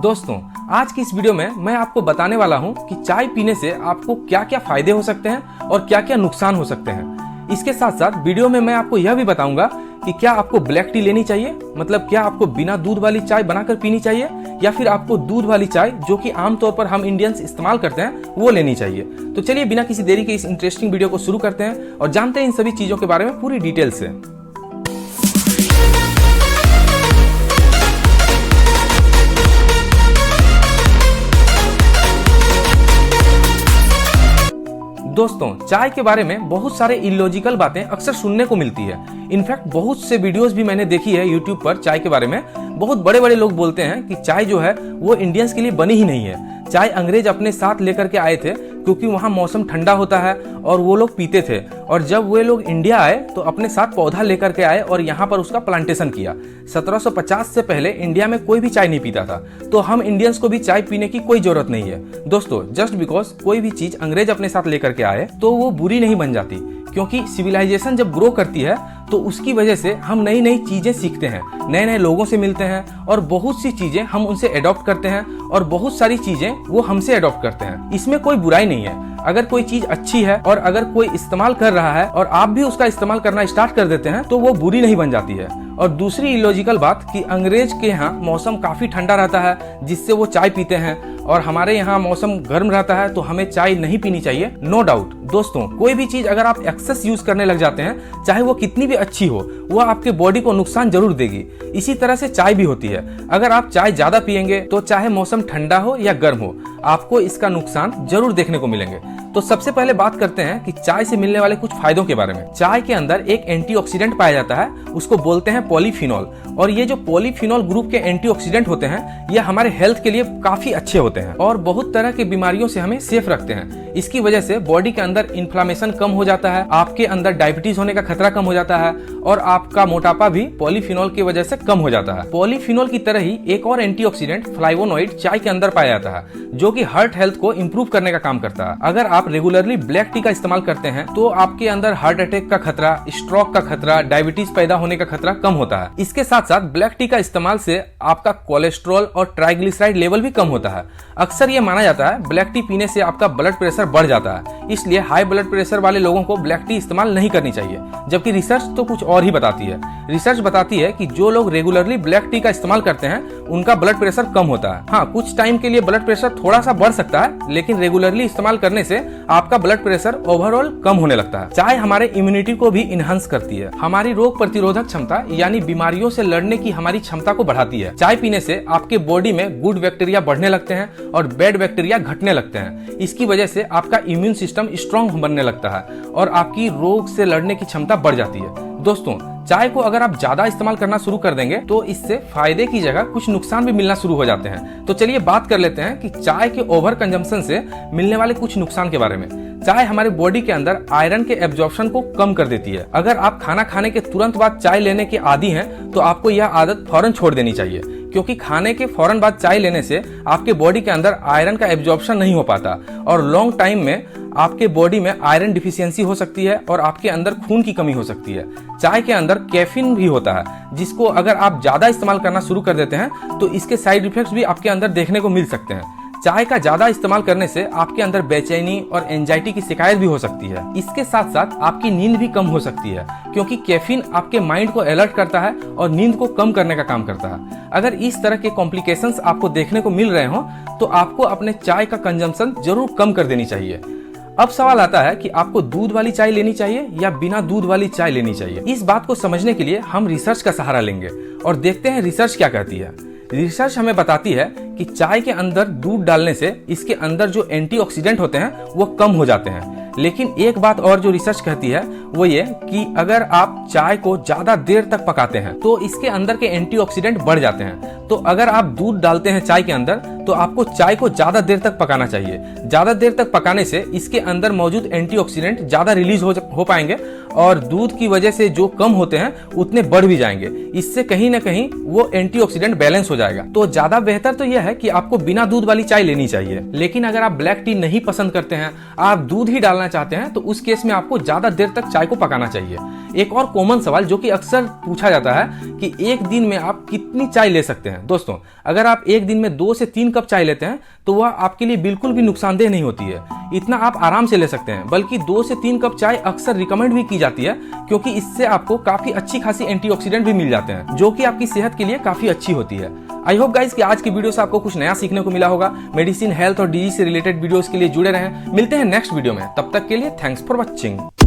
दोस्तों, आज की इस वीडियो में मैं आपको बताने वाला हूं कि चाय पीने से आपको क्या क्या फायदे हो सकते हैं और क्या क्या नुकसान हो सकते हैं। इसके साथ साथ वीडियो में मैं आपको यह भी बताऊंगा कि क्या आपको ब्लैक टी लेनी चाहिए, मतलब क्या आपको बिना दूध वाली चाय बनाकर पीनी चाहिए या फिर आपको दूध वाली चाय जो कि आमतौर पर हम इंडियंस इस्तेमाल करते हैं वो लेनी चाहिए। तो चलिए बिना किसी देरी के इस इंटरेस्टिंग वीडियो को शुरू करते हैं और जानते हैं इन सभी चीजों के बारे में पूरी डिटेल से। दोस्तों, चाय के बारे में बहुत सारे इलॉजिकल बातें अक्सर सुनने को मिलती है। इनफैक्ट बहुत से वीडियोस भी मैंने देखी है यूट्यूब पर चाय के बारे में। बहुत बड़े बड़े लोग बोलते हैं कि चाय जो है वो इंडियंस के लिए बनी ही नहीं है। चाय अंग्रेज अपने साथ लेकर के आए थे क्योंकि वहाँ मौसम ठंडा होता है और वो लोग पीते थे, और जब वे लोग इंडिया आए तो अपने साथ पौधा लेकर के आए और यहाँ पर उसका प्लांटेशन किया। 1750 से पहले इंडिया में कोई भी चाय नहीं पीता था, तो हम इंडियंस को भी चाय पीने की कोई जरूरत नहीं है। दोस्तों, जस्ट बिकॉज कोई भी चीज अंग्रेज अपने साथ लेकर के आए तो वो बुरी नहीं बन जाती, क्योंकि सिविलाइजेशन जब ग्रो करती है तो उसकी वजह से हम नई नई चीजें सीखते हैं, नए नए लोगों से मिलते हैं और बहुत सी चीजें हम उनसे एडॉप्ट करते हैं और बहुत सारी चीजें वो हमसे एडॉप्ट करते हैं। इसमें कोई बुराई नहीं है। अगर कोई चीज अच्छी है और अगर कोई इस्तेमाल कर रहा है और आप भी उसका इस्तेमाल करना स्टार्ट कर देते हैं तो वो बुरी नहीं बन जाती है। और दूसरी इलॉजिकल बात कि अंग्रेज के यहाँ मौसम काफी ठंडा रहता है जिससे वो चाय पीते हैं और हमारे यहाँ मौसम गर्म रहता है तो हमें चाय नहीं पीनी चाहिए। नो डाउट दोस्तों, कोई भी चीज अगर आप एक्सेस यूज करने लग जाते हैं, चाहे वो कितनी भी अच्छी हो, वो आपके बॉडी को नुकसान जरूर देगी। इसी तरह से चाय भी होती है। अगर आप चाय ज्यादा पियेंगे तो चाहे मौसम ठंडा हो या गर्म हो, आपको इसका नुकसान जरूर देखने को मिलेंगे। तो सबसे पहले बात करते हैं कि चाय से मिलने वाले कुछ फायदों के बारे में। चाय के अंदर एक एंटीऑक्सीडेंट पाया जाता है, उसको बोलते हैं पॉलीफिनॉल, और ये जो पॉलीफिनॉल ग्रुप के एंटीऑक्सीडेंट होते हैं ये हमारे हेल्थ के लिए काफी अच्छे होते हैं और बहुत तरह की बीमारियों से हमें सेफ रखते हैं। इसकी वजह से बॉडी के अंदर इन्फ्लामेशन कम हो जाता है, आपके अंदर डायबिटीज होने का खतरा कम हो जाता है और आपका मोटापा भी पॉलीफिनॉल की वजह से कम हो जाता है। पॉलीफिनॉल की तरह ही एक और एंटीऑक्सीडेंट फ्लावोनॉइड चाय के अंदर पाया जाता है जो कि हार्ट हेल्थ को इंप्रूव करने का काम करता है। अगर आप रेगुलरली ब्लैक टी का इस्तेमाल करते हैं तो आपके अंदर हार्ट अटैक का खतरा, स्ट्रोक का खतरा, डायबिटीज पैदा होने का खतरा कम होता है। इसके साथ साथ ब्लैक टी का इस्तेमाल से आपका कोलेस्ट्रॉल और ट्राइग्लिसराइड लेवल भी कम होता है। अक्सर ये माना जाता है ब्लैक टी पीने से आपका ब्लड प्रेशर बढ़ जाता है, इसलिए हाई ब्लड प्रेशर वाले लोगों को ब्लैक टी इस्तेमाल नहीं करनी चाहिए, जबकि रिसर्च तो कुछ और ही बताती है। रिसर्च बताती है कि जो लोग रेगुलरली ब्लैक टी का इस्तेमाल करते हैं उनका ब्लड प्रेशर कम होता है। हाँ, कुछ टाइम के लिए ब्लड प्रेशर थोड़ा सा बढ़ सकता है, लेकिन रेगुलरली इस्तेमाल करने से आपका ब्लड प्रेशर ओवरऑल कम होने लगता है। चाय हमारे इम्यूनिटी को भी इनहांस करती है, हमारी रोग प्रतिरोधक क्षमता यानी बीमारियों से लड़ने की हमारी क्षमता को बढ़ाती है। चाय पीने से आपके बॉडी में गुड बैक्टीरिया बढ़ने लगते हैं और बैड बैक्टीरिया घटने लगते हैं। इसकी वजह से आपका इम्यून सिस्टम स्ट्रांग बनने लगता है और आपकी रोग से लड़ने की क्षमता बढ़ जाती है। दोस्तों, चाय को अगर आप ज्यादा इस्तेमाल करना शुरू कर देंगे तो इससे फायदे की जगह कुछ नुकसान भी मिलना शुरू हो जाते हैं। तो चलिए बात कर लेते हैं कि चाय के ओवर कंजम्पशन से मिलने वाले कुछ नुकसान के बारे में। चाय हमारे बॉडी के अंदर आयरन के एब्जॉर्प्शन को कम कर देती है। अगर आप खाना खाने के तुरंत बाद चाय लेने के आदी हैं तो आपको यह आदत फौरन छोड़ देनी चाहिए, क्योंकि खाने के फौरन बाद चाय लेने से आपके बॉडी के अंदर आयरन का एब्जॉर्प्शन नहीं हो पाता और लॉन्ग टाइम में आपके बॉडी में आयरन डिफिशियंसी हो सकती है और आपके अंदर खून की कमी हो सकती है। चाय के अंदर कैफीन भी होता है, जिसको अगर आप ज्यादा इस्तेमाल करना शुरू कर देते हैं तो इसके साइड इफेक्ट्स भी आपके अंदर देखने को मिल सकते हैं। चाय का ज्यादा इस्तेमाल करने से आपके अंदर बेचैनी और एंजाइटी की शिकायत भी हो सकती है। इसके साथ साथ आपकी नींद भी कम हो सकती है, क्योंकि कैफीन आपके माइंड को अलर्ट करता है और नींद को कम करने का काम करता है। अगर इस तरह के कॉम्प्लिकेशंस आपको देखने को मिल रहे हो तो आपको अपने चाय का कंजम्पशन जरूर कम कर देनी चाहिए। अब सवाल आता है कि आपको दूध वाली चाय लेनी चाहिए या बिना दूध वाली चाय लेनी चाहिए। इस बात को समझने के लिए हम रिसर्च का सहारा लेंगे और देखते हैं रिसर्च क्या कहती है। रिसर्च हमें बताती है कि चाय के अंदर दूध डालने से इसके अंदर जो एंटीऑक्सीडेंट होते हैं वो कम हो जाते हैं। लेकिन एक बात और जो रिसर्च कहती है वो ये कि अगर आप चाय को ज्यादा देर तक पकाते हैं तो इसके अंदर के एंटीऑक्सीडेंट बढ़ जाते हैं। तो अगर आप दूध डालते हैं चाय के अंदर तो आपको चाय को ज्यादा देर तक पकाना चाहिए। ज्यादा देर तक पकाने से इसके अंदर मौजूद एंटीऑक्सीडेंट ज्यादा रिलीज हो पाएंगे और दूध की वजह से जो कम होते हैं उतने बढ़ भी जाएंगे। इससे कहीं ना कहीं वो एंटीऑक्सीडेंट बैलेंस हो जाएगा। तो ज्यादा बेहतर तो यह है कि आपको बिना दूध वाली चाय लेनी चाहिए। लेकिन अगर आप ब्लैक टी नहीं पसंद करते हैं, आप दूध ही डालना चाहते हैं, तो उस केस में आपको ज्यादा देर तक चाय को पकाना चाहिए। एक और कॉमन सवाल जो कि अक्सर पूछा जाता है कि एक दिन में आप कितनी चाय ले सकते हैं। हैं। दोस्तों, अगर आप एक दिन में 2 से 3 कप चाय लेते हैं तो वह आपके लिए बिल्कुल भी नुकसानदेह नहीं होती है। इतना आप आराम से ले सकते हैं, बल्कि 2 से 3 कप चाय अक्सर रिकमेंड भी की जाती है, क्योंकि इससे आपको काफी अच्छी खासी एंटीऑक्सीडेंट भी मिल जाते हैं, जो कि आपकी सेहत के लिए काफी अच्छी होती है। आई होप गाइस कि आज की वीडियो से आपको कुछ नया सीखने को मिला होगा। मेडिसिन, हेल्थ और डिजीज से रिलेटेड वीडियोस के लिए जुड़े रहें। मिलते हैं नेक्स्ट वीडियो में, तब तक के लिए थैंक्स फॉर वॉचिंग।